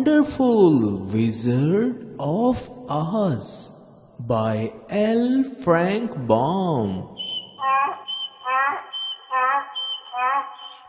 Wonderful Wizard of Oz by L. Frank Baum.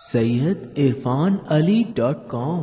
SayyidIrfanAli.com।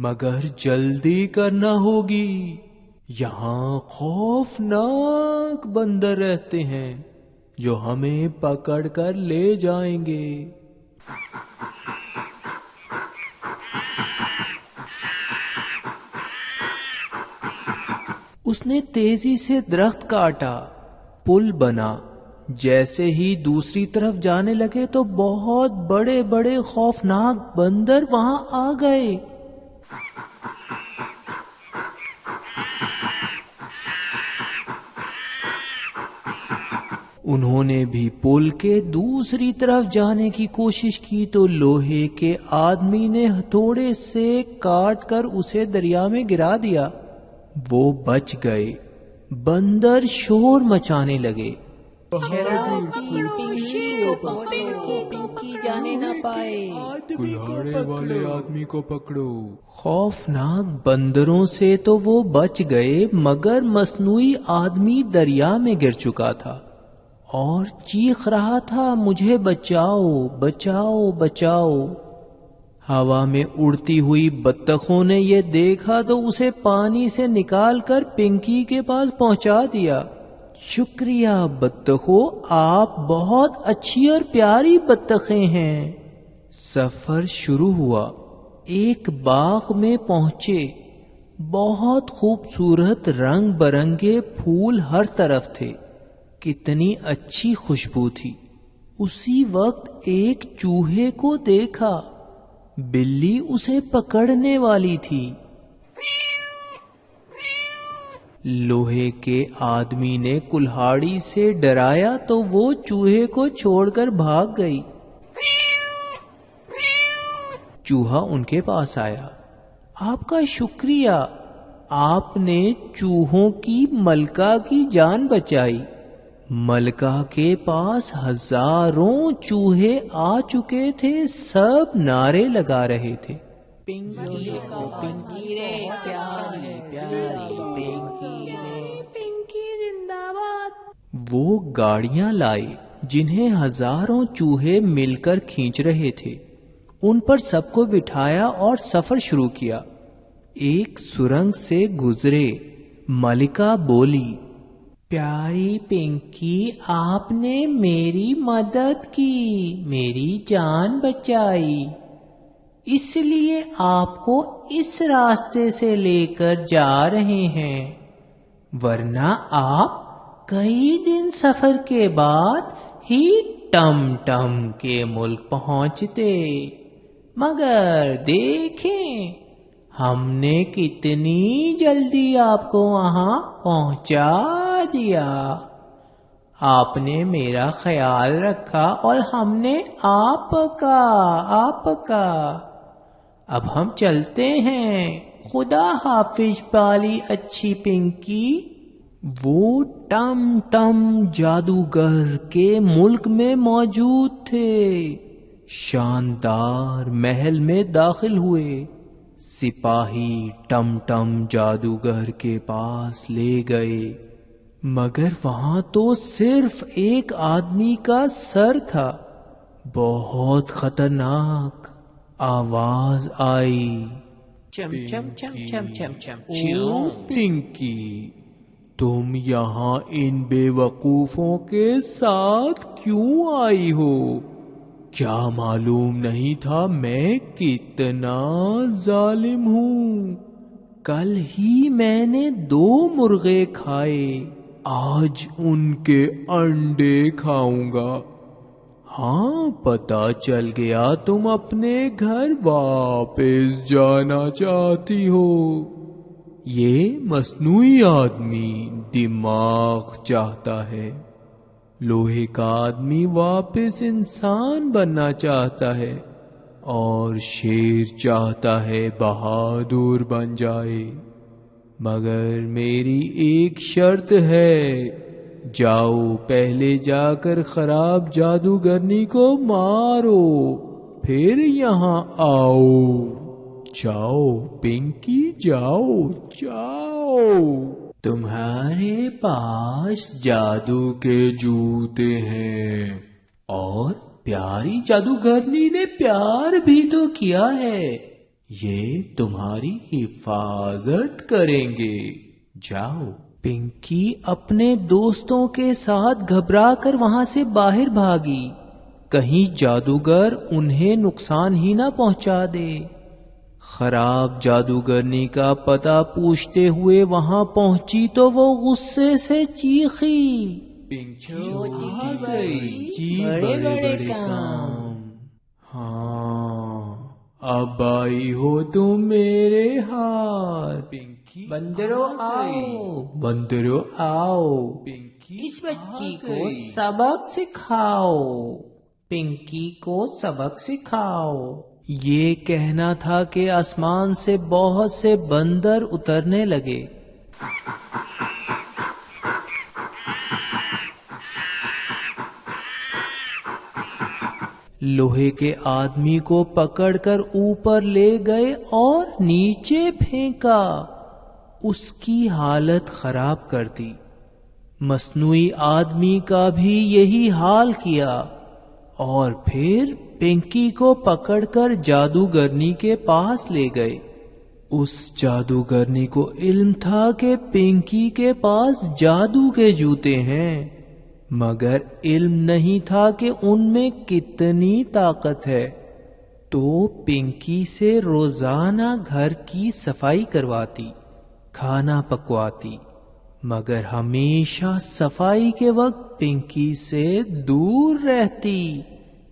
مگر جلدی کرنا ہوگی، یہاں خوفناک بندر رہتے ہیں جو ہمیں پکڑ کر لے جائیں گے۔ اس نے تیزی سے درخت کاٹا، پل بنا۔ جیسے ہی دوسری طرف جانے لگے تو بہت بڑے بڑے خوفناک بندر وہاں آ گئے۔ انہوں نے بھی پل کے دوسری طرف جانے کی کوشش کی تو لوہے کے آدمی نے ہتھوڑے سے کاٹ کر اسے دریا میں گرا دیا۔ وہ بچ گئے۔ بندر شور مچانے لگے۔ پنکی جانے نہ پائے، کلاڑے والے آدمی کو پکڑو۔ خوفناک بندروں سے تو وہ بچ گئے، مگر مصنوعی آدمی دریا میں گر چکا تھا اور چیخ رہا تھا، مجھے بچاؤ بچاؤ بچاؤ۔ ہوا میں اڑتی ہوئی بطخوں نے یہ دیکھا تو اسے پانی سے نکال کر پنکی کے پاس پہنچا دیا۔ شکریہ بطخوں، آپ بہت اچھی اور پیاری بطخیں ہیں۔ سفر شروع ہوا۔ ایک باغ میں پہنچے۔ بہت خوبصورت رنگ برنگے پھول ہر طرف تھے۔ کتنی اچھی خوشبو تھی۔ اسی وقت ایک چوہے کو دیکھا۔ بلی اسے پکڑنے والی تھی۔ لوہے کے آدمی نے کلہاڑی سے ڈرایا تو وہ چوہے کو چھوڑ کر بھاگ گئی۔ چوہا ان کے پاس آیا۔ آپ کا شکریہ، آپ نے چوہوں کی ملکہ کی جان بچائی۔ ملکہ کے پاس ہزاروں چوہے آ چکے تھے، سب نعرے لگا رہے تھے، پنکی رے پیاری پیاری پنکی رے، پنکی زندہ باد۔ وہ گاڑیاں لائے جنہیں ہزاروں چوہے مل کر کھینچ رہے تھے۔ ان پر سب کو بٹھایا اور سفر شروع کیا۔ ایک سرنگ سے گزرے۔ ملکہ بولی، پیاری پنکی، آپ نے میری مدد کی، میری جان بچائی، اس لیے آپ کو اس راستے سے لے کر جا رہے ہیں، ورنہ آپ کئی دن سفر کے بعد ہی ٹم ٹم کے ملک پہنچتے۔ مگر دیکھیں ہم نے کتنی جلدی آپ کو وہاں پہنچا دیا۔ آپ نے میرا خیال رکھا اور ہم نے آپ کا۔ اب ہم چلتے ہیں، خدا حافظ بالی اچھی پنکی۔ وہ ٹم ٹم جادوگر کے ملک میں موجود تھے۔ شاندار محل میں داخل ہوئے۔ سپاہی ٹم ٹم جادوگر کے پاس لے گئے، مگر وہاں تو صرف ایک آدمی کا سر تھا۔ بہت خطرناک آواز آئی، چم چم چم چم چم چم او پنکی، تم یہاں ان بے وقوفوں کے ساتھ کیوں آئی ہو؟ کیا معلوم نہیں تھا میں کتنا ظالم ہوں؟ کل ہی میں نے 2 مرغے کھائے، آج ان کے انڈے کھاؤں گا۔ ہاں، پتہ چل گیا تم اپنے گھر واپس جانا چاہتی ہو۔ یہ مصنوعی آدمی دماغ چاہتا ہے، لوہے کا آدمی واپس انسان بننا چاہتا ہے، اور شیر چاہتا ہے بہادر بن جائے۔ مگر میری ایک شرط ہے، جاؤ پہلے جا کر خراب جادوگرنی کو مارو، پھر یہاں آؤ۔ جاؤ پنکی، جاؤ جاؤ۔ تمہارے پاس جادو کے جوتے ہیں، اور پیاری جادوگرنی نے پیار بھی تو کیا ہے، یہ تمہاری حفاظت کریں گے، جاؤ۔ پنکی اپنے دوستوں کے ساتھ گھبرا کر وہاں سے باہر بھاگی، کہیں جادوگر انہیں نقصان ہی نہ پہنچا دے۔ خراب جادوگرنی کا پتہ پوچھتے ہوئے وہاں پہنچی تو وہ غصے سے چیخی، آ گئی جی، بڑے کام۔ ہاں، اب آئی ہو تم میرے ہاتھ۔ بندرو آؤ، بندرو آؤ۔ اس بچی کو سبق سکھاؤ، پنکی کو سبق سکھاؤ۔ یہ کہنا تھا کہ آسمان سے بہت سے بندر اترنے لگے۔ لوہے کے آدمی کو پکڑ کر اوپر لے گئے اور نیچے پھینکا، اس کی حالت خراب کر دی۔ مصنوعی آدمی کا بھی یہی حال کیا، اور پھر پنکی کو پکڑ کر جادوگرنی کے پاس لے گئے۔ اس جادوگرنی کو علم تھا کہ پنکی کے پاس جادو کے جوتے ہیں، مگر علم نہیں تھا کہ ان میں کتنی طاقت ہے۔ تو پنکی سے روزانہ گھر کی صفائی کرواتی، کھانا پکواتی، مگر ہمیشہ صفائی کے وقت پنکی سے دور رہتی،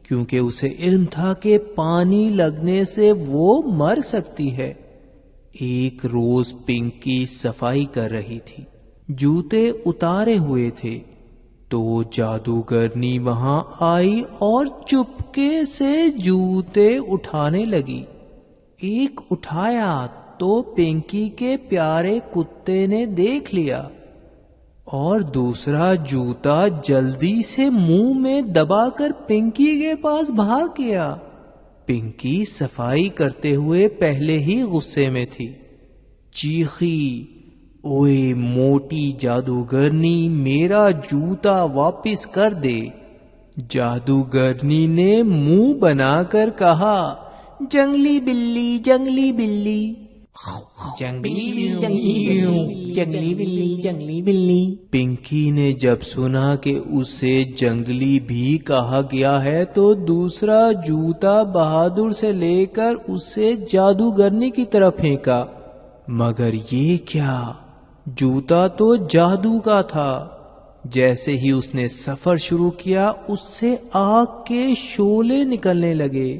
کیونکہ اسے علم تھا کہ پانی لگنے سے وہ مر سکتی ہے۔ ایک روز پنکی صفائی کر رہی تھی، جوتے اتارے ہوئے تھے، تو جادوگرنی وہاں آئی اور چپکے سے جوتے اٹھانے لگی۔ ایک اٹھایا تو پنکی کے پیارے کتے نے دیکھ لیا، اور دوسرا جوتا جلدی سے منہ میں دبا کر پنکی کے پاس بھاگ گیا۔ پنکی صفائی کرتے ہوئے پہلے ہی غصے میں تھی، چیخی، اوئے موٹی جادوگرنی، میرا جوتا واپس کر دے۔ جادوگرنی نے منہ بنا کر کہا، جنگلی بلی، جنگلی بلی، جنگلی بلی، جنگلی بلی، جنگلی بلی۔ پنکی نے جب سنا کہ اسے جنگلی بھی کہا گیا ہے تو دوسرا جوتا بہادر سے لے کر اسے جادوگرنی کی طرف پھینکا، مگر یہ کیا، جوتا تو جادو کا تھا۔ جیسے ہی اس نے سفر شروع کیا، اس سے آگ کے شعلے نکلنے لگے۔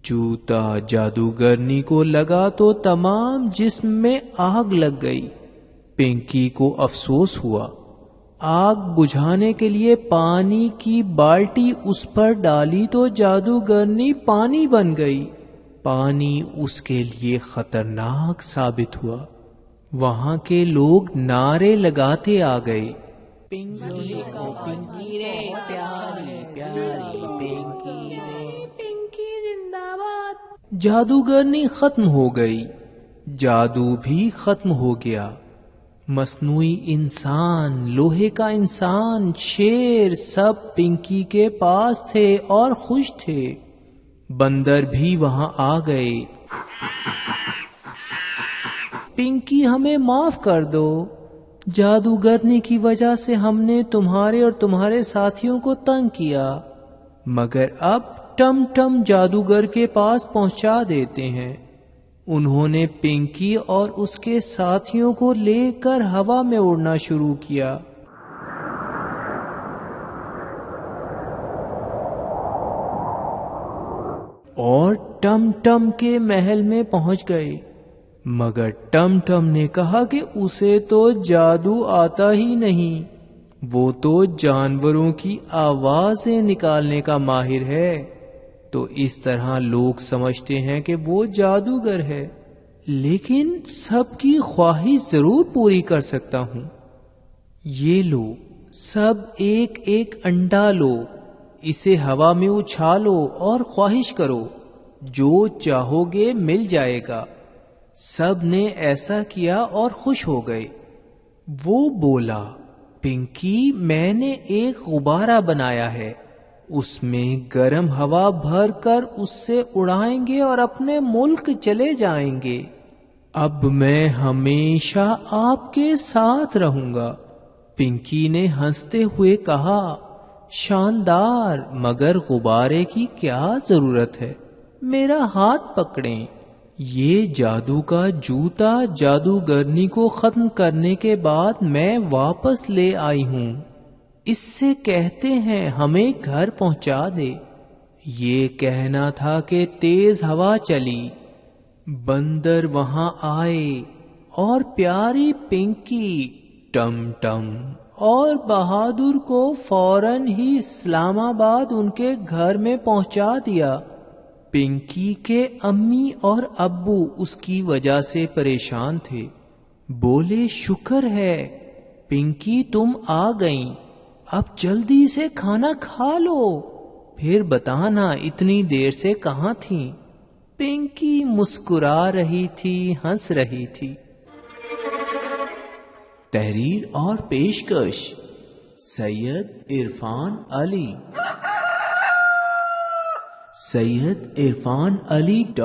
جوتا جادوگرنی کو لگا تو تمام جسم میں آگ لگ گئی۔ پنکی کو افسوس ہوا، آگ بجھانے کے لیے پانی کی بالٹی اس پر ڈالی تو جادوگرنی پانی بن گئی۔ پانی اس کے لیے خطرناک ثابت ہوا۔ وہاں کے لوگ نعرے لگاتے آ گئے، پنکی کو پنکی رے پیاری پیاری پنکی رے، پنکی زندہ باد۔ جادوگرنی ختم ہو گئی، جادو بھی ختم ہو گیا۔ مصنوعی انسان، لوہے کا انسان، شیر سب پنکی کے پاس تھے اور خوش تھے۔ بندر بھی وہاں آ گئے، پنکی ہمیں معاف کر دو، جادوگرنی کی وجہ سے ہم نے تمہارے اور تمہارے ساتھیوں کو تنگ کیا، مگر اب ٹم ٹم جادوگر کے پاس پہنچا دیتے ہیں۔ انہوں نے پنکی اور اس کے ساتھیوں کو لے کر ہوا میں اڑنا شروع کیا۔ اور ٹم ٹم کے محل میں پہنچ گئے، مگر ٹم ٹم نے کہا کہ اسے تو جادو آتا ہی نہیں، وہ تو جانوروں کی آوازیں نکالنے کا ماہر ہے۔ تو اس طرح لوگ سمجھتے ہیں کہ وہ جادوگر ہے، لیکن سب کی خواہش ضرور پوری کر سکتا ہوں۔ یہ لو، سب ایک ایک انڈا لو، اسے ہوا میں اچھالو اور خواہش کرو، جو چاہو گے مل جائے گا۔ سب نے ایسا کیا اور خوش ہو گئے۔ وہ بولا، پنکی، میں نے ایک غبارہ بنایا ہے، اس میں گرم ہوا بھر کر اس سے اڑائیں گے اور اپنے ملک چلے جائیں گے۔ اب میں ہمیشہ آپ کے ساتھ رہوں گا۔ پنکی نے ہنستے ہوئے کہا، شاندار، مگر غبارے کی کیا ضرورت ہے؟ میرا ہاتھ پکڑیں۔ یہ جادو کا جوتا جادوگرنی کو ختم کرنے کے بعد میں واپس لے آئی ہوں۔ اس سے کہتے ہیں ہمیں گھر پہنچا دے۔ یہ کہنا تھا کہ تیز ہوا چلی، بندر وہاں آئے اور پیاری پنکی ٹم ٹم اور بہادر کو فوراً ہی اسلام آباد ان کے گھر میں پہنچا دیا۔ پنکی کے امی اور ابو اس کی وجہ سے پریشان تھے۔ بولے، شکر ہے پنکی تم آ گئیں، اب جلدی سے کھانا کھا لو، پھر بتانا اتنی دیر سے کہاں تھیں۔ پنکی مسکرا رہی تھی، ہنس رہی تھی۔ تحریر اور پیشکش سید عرفان علی۔ سید عرفان علی